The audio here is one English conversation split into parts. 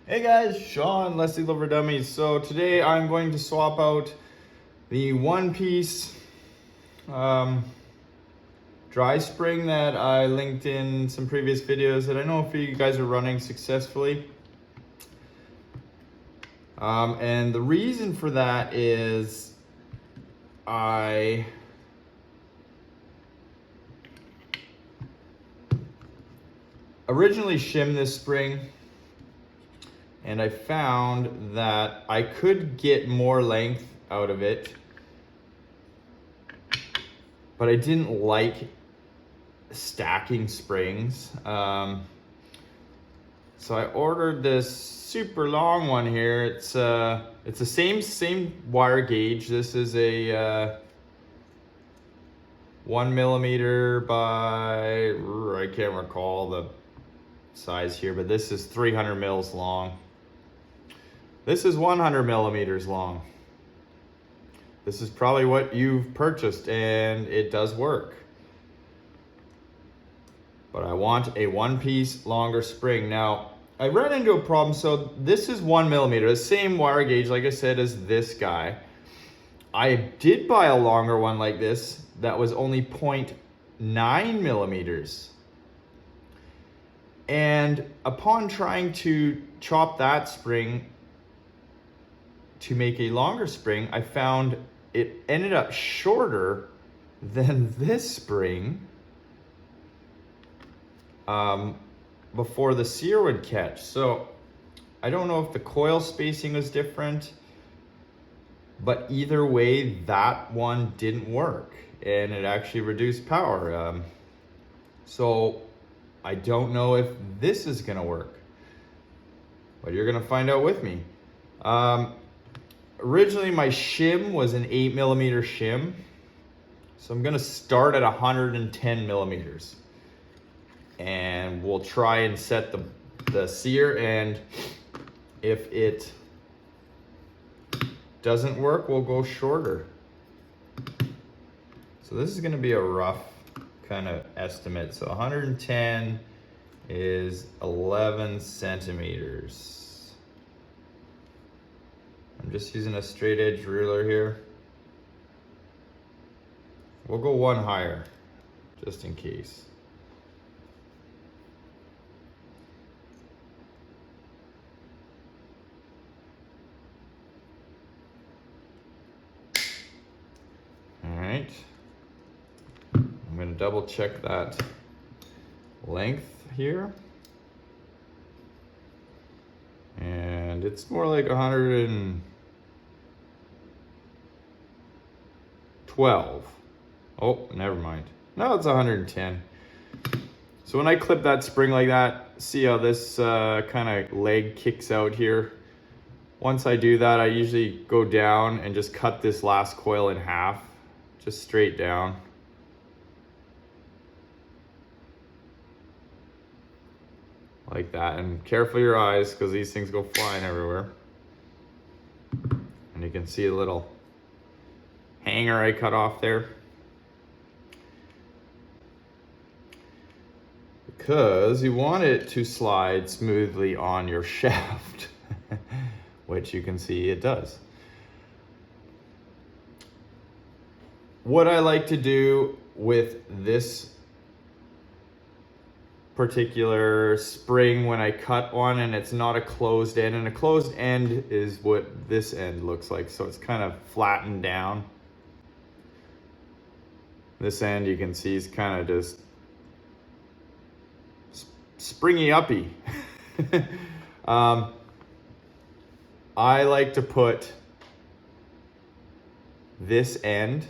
Hey guys, Sean, Leslie Lover Dummies. So today I'm going to swap out the one-piece dry spring that I linked in some previous videos that I know a few of you guys are running successfully. And the reason for that is I originally shimmed this spring, and I found that I could get more length out of it, but I didn't like stacking springs. So I ordered this super long one here. It's the same wire gauge. This is a 1mm by, I can't recall the size here, but this is 300 mils long. This is 100 millimeters long. This is probably what you've purchased, and it does work. But I want a one-piece longer spring. Now, I ran into a problem. So this is 1mm, the same wire gauge, like I said, as this guy. I did buy a longer one like this that was only 0.9 millimeters. And upon trying to chop that spring to make a longer spring, I found it ended up shorter than this spring before the sear would catch. So I don't know if the coil spacing was different, but either way, that one didn't work and it actually reduced power. So I don't know if this is gonna work, but you're gonna find out with me. Originally my shim was an 8mm shim, so I'm gonna start at 110 millimeters, and we'll try and set the sear, and if it doesn't work, we'll go shorter. So this is gonna be a rough kind of estimate. So 110 is 11 centimeters. I'm just using a straight edge ruler here. We'll go one higher, just in case. All right. I'm gonna double check that length here. And it's more like 112. Oh, never mind. No, it's 110. So when I clip that spring like that, see how this kind of leg kicks out here? Once I do that, I usually go down and just cut this last coil in half, just straight down. Like that, and careful your eyes because these things go flying everywhere. And you can see a little hanger I cut off there, because you want it to slide smoothly on your shaft, which you can see it does. What I like to do with this particular spring when I cut one and it's not a closed end, and a closed end is what this end looks like, so it's kind of flattened down. This end you can see is kind of just springy uppy. I like to put this end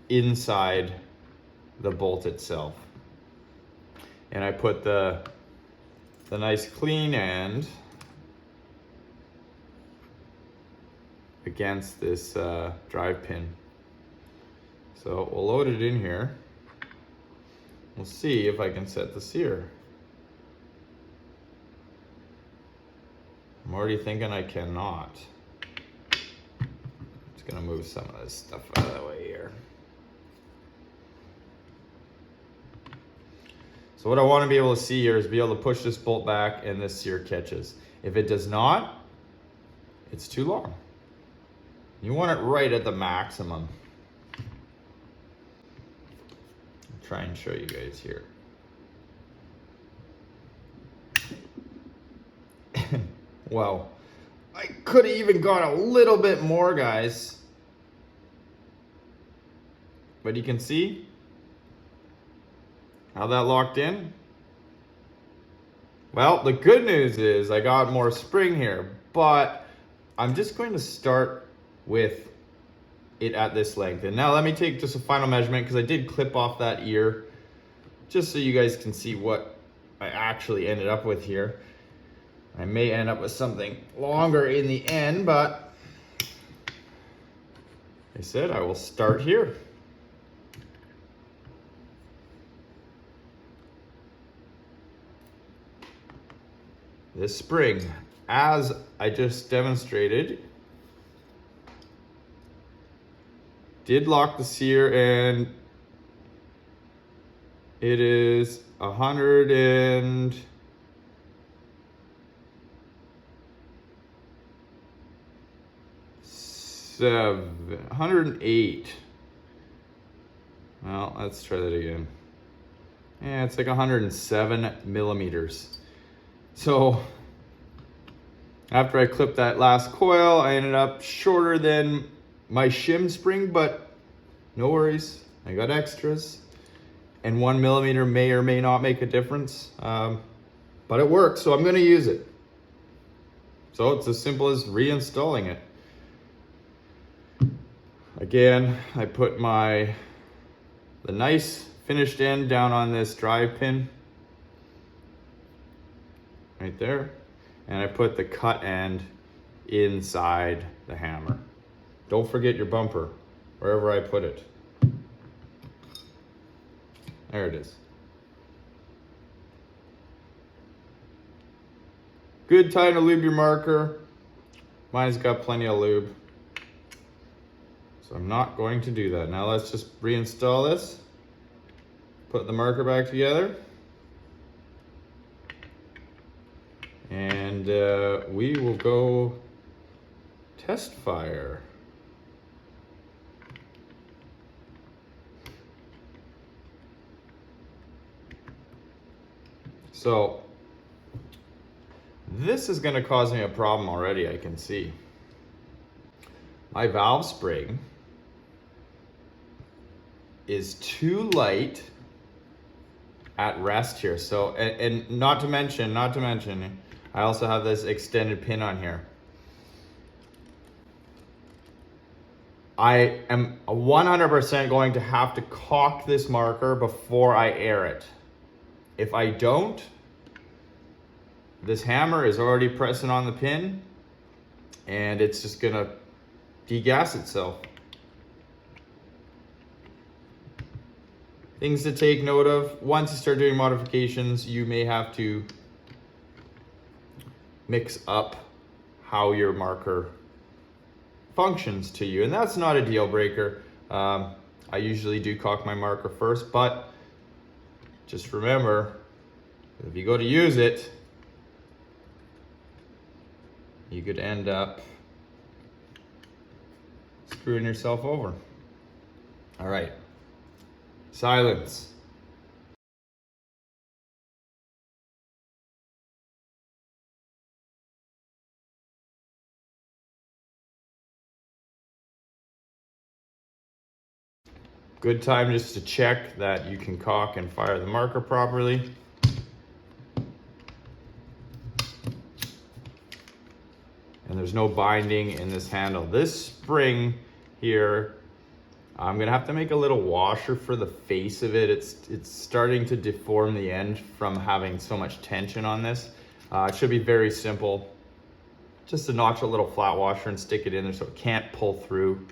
inside the bolt itself, and I put the nice clean end against this drive pin. So we'll load it in here. We'll see if I can set the sear. I'm already thinking I cannot. Just gonna move some of this stuff out of the way here. So what I want to be able to see here is be able to push this bolt back and this sear catches. If it does not, it's too long. You want it right at the maximum. I'll try and show you guys here. Wow, I could have even gone a little bit more, guys. But you can see how that locked in. Well, the good news is I got more spring here, but I'm just going to start with it at this length. And now let me take just a final measurement, because I did clip off that ear, just so you guys can see what I actually ended up with here. I may end up with something longer in the end, but I said I will start here. This spring, as I just demonstrated, did lock the sear, and it is 108. Well, let's try that again. Yeah, it's like 107 millimeters. So after I clipped that last coil, I ended up shorter than my shim spring, but no worries, I got extras. And 1 millimeter may or may not make a difference, but it works, so I'm gonna use it. So it's as simple as reinstalling it. Again, I put the nice finished end down on this drive pin right there, and I put the cut end inside the hammer. Don't forget your bumper wherever I put it. There it is. Good time to lube your marker. Mine's got plenty of lube, so I'm not going to do that. Now let's just reinstall this. Put the marker back together. And we will go test fire. So this is going to cause me a problem already, I can see. My valve spring is too light at rest here. So, and not to mention, I also have this extended pin on here. I am 100% going to have to caulk this marker before I air it. If I don't, this hammer is already pressing on the pin and it's just gonna degas itself. Things to take note of: once you start doing modifications, you may have to mix up how your marker functions to you, and that's not a deal breaker. I usually do caulk my marker first, but just remember, if you go to use it, you could end up screwing yourself over. All right, silence. Good time just to check that you can caulk and fire the marker properly. And there's no binding in this handle. This spring here, I'm gonna have to make a little washer for the face of it. It's starting to deform the end from having so much tension on this. It should be very simple. Just to notch a little flat washer and stick it in there so it can't pull through.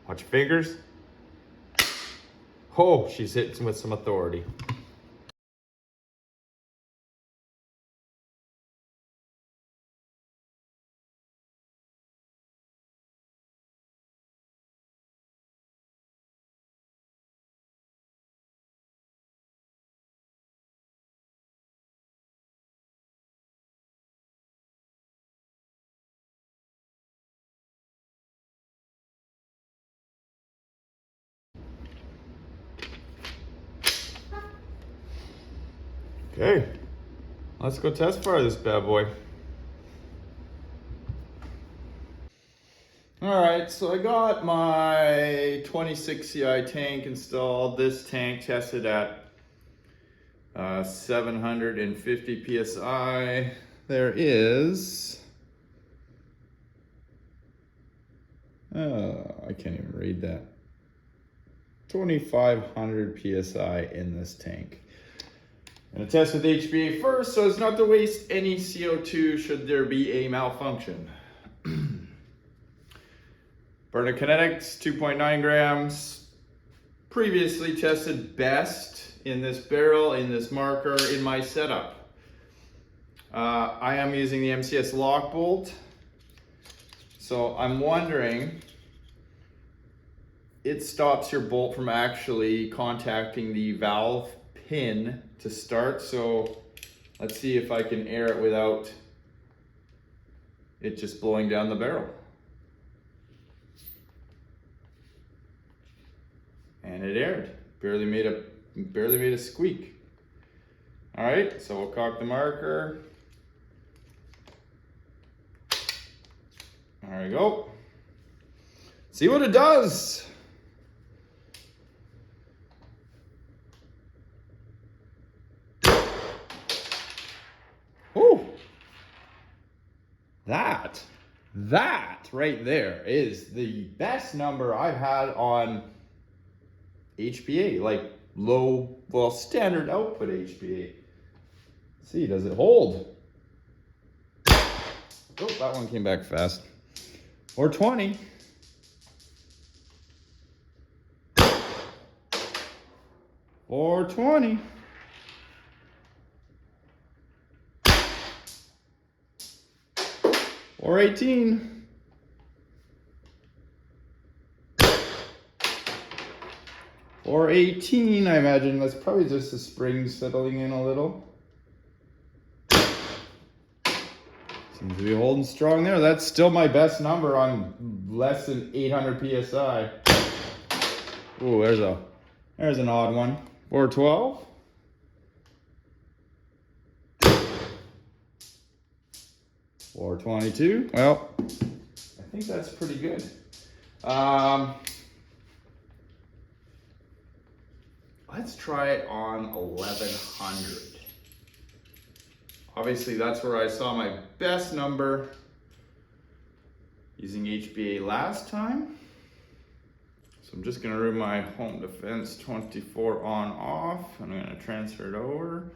Watch your fingers. Oh, she's hitting with some authority. Okay, let's go test fire this bad boy. All right, so I got my 26 CI tank installed. This tank tested at 750 PSI. There is, I can't even read that, 2,500 PSI in this tank. I'm gonna test with HBA first so as not to waste any CO2 should there be a malfunction. Burner kinetics, 2.9 grams. Previously tested best in this barrel, in this marker, in my setup. I am using the MCS lock bolt. So I'm wondering, it stops your bolt from actually contacting the valve pin to start. So let's see if I can air it without it just blowing down the barrel. And it aired. Barely made a squeak. All right, so we'll cock the marker. There we go. See what it does. Oh, that right there is the best number I've had on HPA, like low, well, standard output HPA. Let's see, does it hold? Oh, that one came back fast. Or 20. Or 20. Or 18. Or 18, I imagine that's probably just the spring settling in a little. Seems to be holding strong there. That's still my best number on less than 800 PSI. Ooh, there's an odd one. 412. Or 22. Well, I think that's pretty good. Let's try it on 1100. Obviously, that's where I saw my best number using HBA last time. So I'm just gonna run my home defense 24 on off. I'm gonna transfer it over.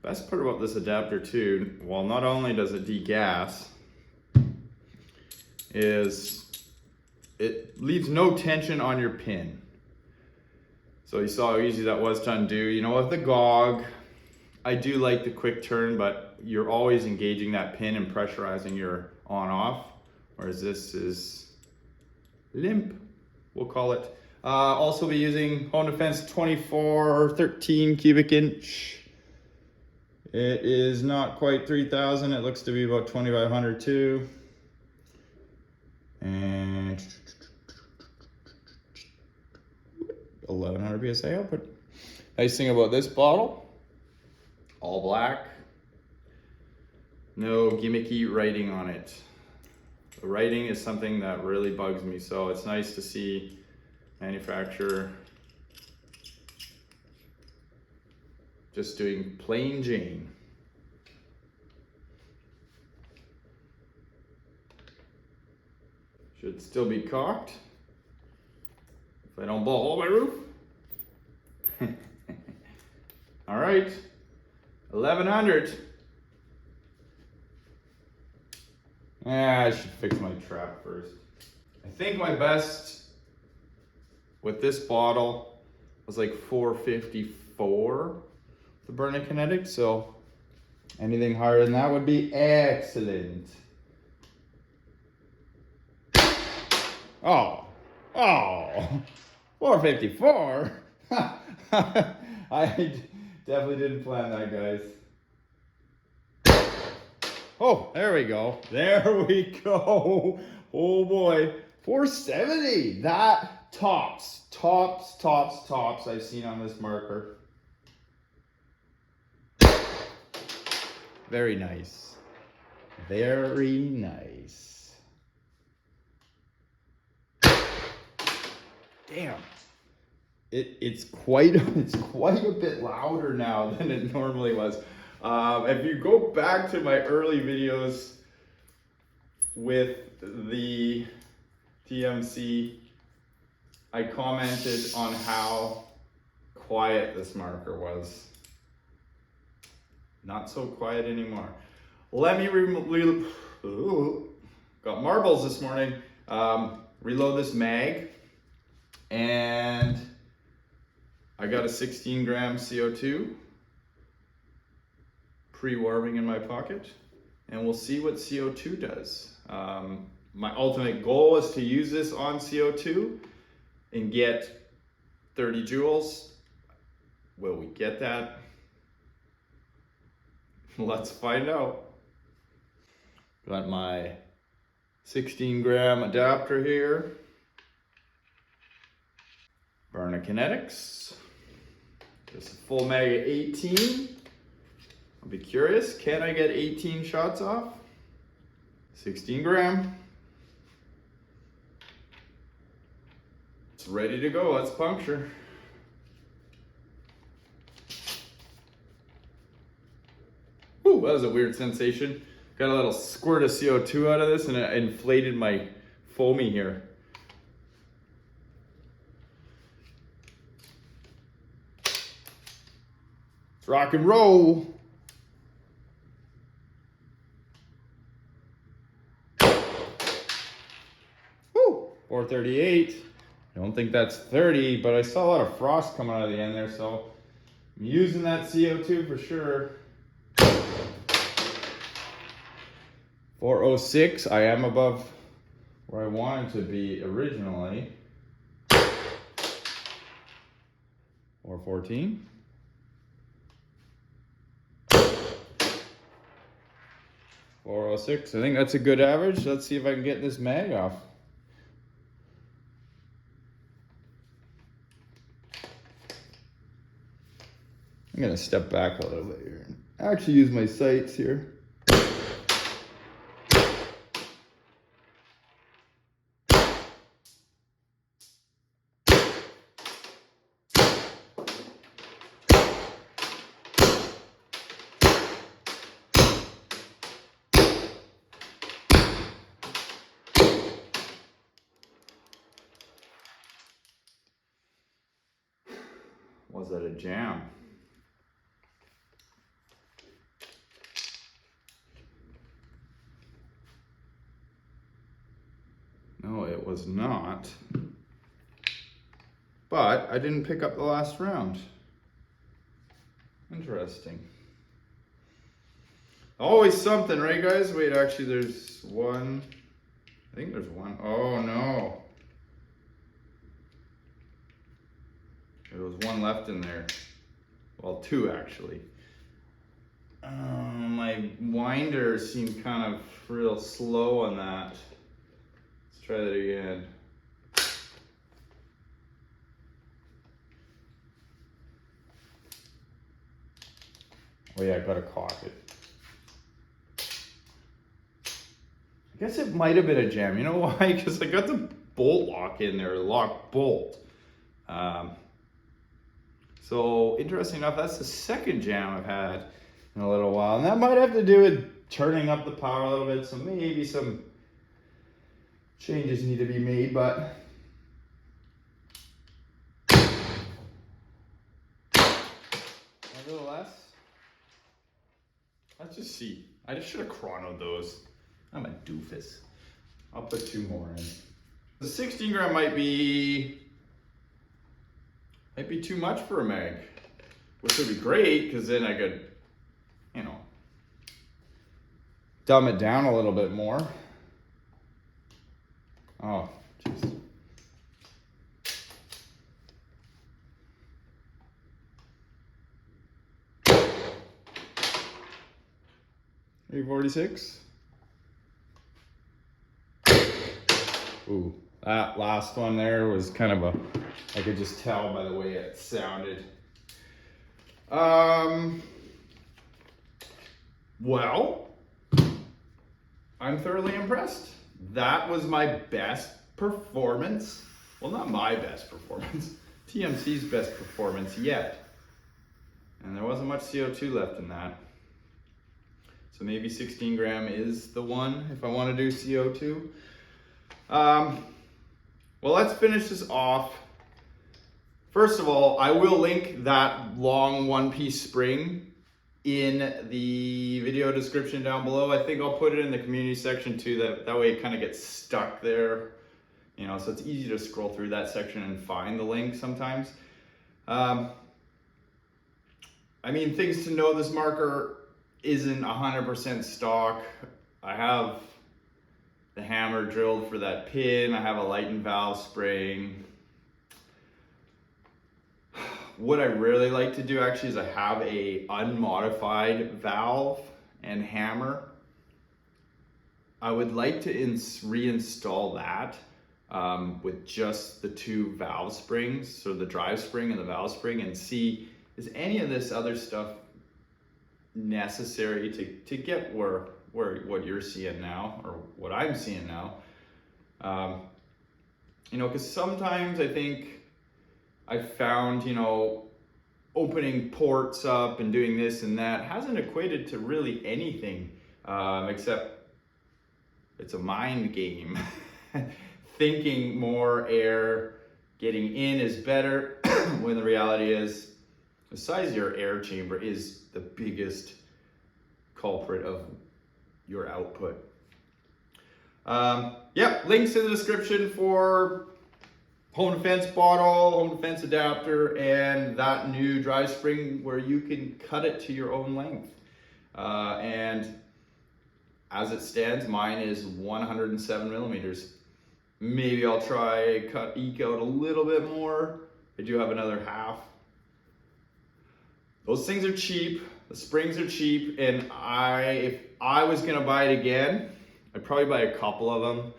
Best part about this adapter too, well, not only does it degas, is it leaves no tension on your pin. So you saw how easy that was to undo. You know, with the GOG, I do like the quick turn, but you're always engaging that pin and pressurizing your on-off, whereas this is limp, we'll call it. Also be using Home Defense 24 13 cubic inch. It is not quite 3,000. It looks to be about 2,500 too. And 1,100 PSI output. Nice thing about this bottle, all black, no gimmicky writing on it. The writing is something that really bugs me, so it's nice to see manufacturer just doing plain Jane. Should still be cocked if I don't blow a hole in my roof. All right, 1,100. I should fix my trap first. I think my best with this bottle was like 454, the burning kinetic, so anything higher than that would be excellent. Oh, 454? I definitely didn't plan that, guys. Oh, there we go. There we go. Oh boy, 470. That tops I've seen on this marker. Very nice. Very nice. Damn. It's quite a bit louder now than it normally was. If you go back to my early videos with the TMC, I commented on how quiet this marker was. Not so quiet anymore. Let me got marbles this morning. Reload this mag, and I got a 16 gram CO2 pre-warming in my pocket, and we'll see what CO2 does. My ultimate goal is to use this on CO2 and get 30 joules. Will we get that? Let's find out. Got my 16 gram adapter here. Burner Kinetics. Just a full mag at 18. I'll be curious, can I get 18 shots off? 16 gram. It's ready to go, let's puncture. Ooh, that was a weird sensation. Got a little squirt of CO2 out of this and it inflated my foamy here. Let's rock and roll. Woo, 438. I don't think that's 30, but I saw a lot of frost coming out of the end there, so I'm using that CO2 for sure. 406, I am above where I wanted to be originally. 414. 406, I think that's a good average. Let's see if I can get this mag off. I'm gonna step back a little bit here and actually use my sights here. Was that a jam? No, it was not. But I didn't pick up the last round. Interesting. Always something, right guys? Wait, actually there's one. I think there's one. Oh no. There was one left in there. Well, two actually. My winder seemed kind of real slow on that. Let's try that again. Oh yeah, I gotta cock it. I guess it might have been a jam. You know why? Because I got the bolt lock in there, the lock bolt. So interesting enough, that's the second jam I've had in a little while. And that might have to do with turning up the power a little bit. So maybe some changes need to be made, but nevertheless, let's just see. I just should have chronoed those. I'm a doofus. I'll put two more in. The 16 gram might be too much for a mag, which would be great because then I could, you know, dumb it down a little bit more. Oh, jeez. $346. Ooh, that last one there was kind of I could just tell by the way it sounded. Well, I'm thoroughly impressed. That was my best performance. Well, not my best performance, TMC's best performance yet. And there wasn't much CO2 left in that. So maybe 16 gram is the one if I want to do CO2. Well, let's finish this off. First of all, I will link that long one-piece spring in the video description down below. I think I'll put it in the community section too, that way it kind of gets stuck there, you know, so it's easy to scroll through that section and find the link sometimes. I mean, things to know, this marker isn't 100% stock. I have the hammer drilled for that pin. I have a Lightened Valve spring. What I really like to do actually is I have a unmodified valve and hammer. I would like to reinstall that with just the two valve springs, so the drive spring and the valve spring, and see, is any of this other stuff necessary to get where what you're seeing now, or what I'm seeing now. You know, because sometimes I think I've found, you know, opening ports up and doing this and that hasn't equated to really anything, except it's a mind game. Thinking more air getting in is better, when the reality is the size of your air chamber is the biggest culprit of your output. Yeah, links in the description for home defense bottle, home defense adapter, and that new drive spring where you can cut it to your own length. And as it stands, mine is 107 millimeters. Maybe I'll try eke out a little bit more. I do have another half. Those things are cheap. The springs are cheap, and if I was gonna buy it again, I'd probably buy a couple of them.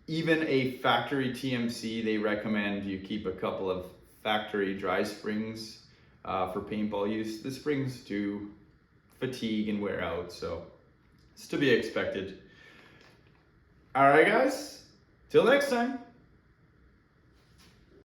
Even a factory TMC, they recommend you keep a couple of factory dry springs for paintball use. The springs do fatigue and wear out, so it's to be expected. All right, guys, till next time.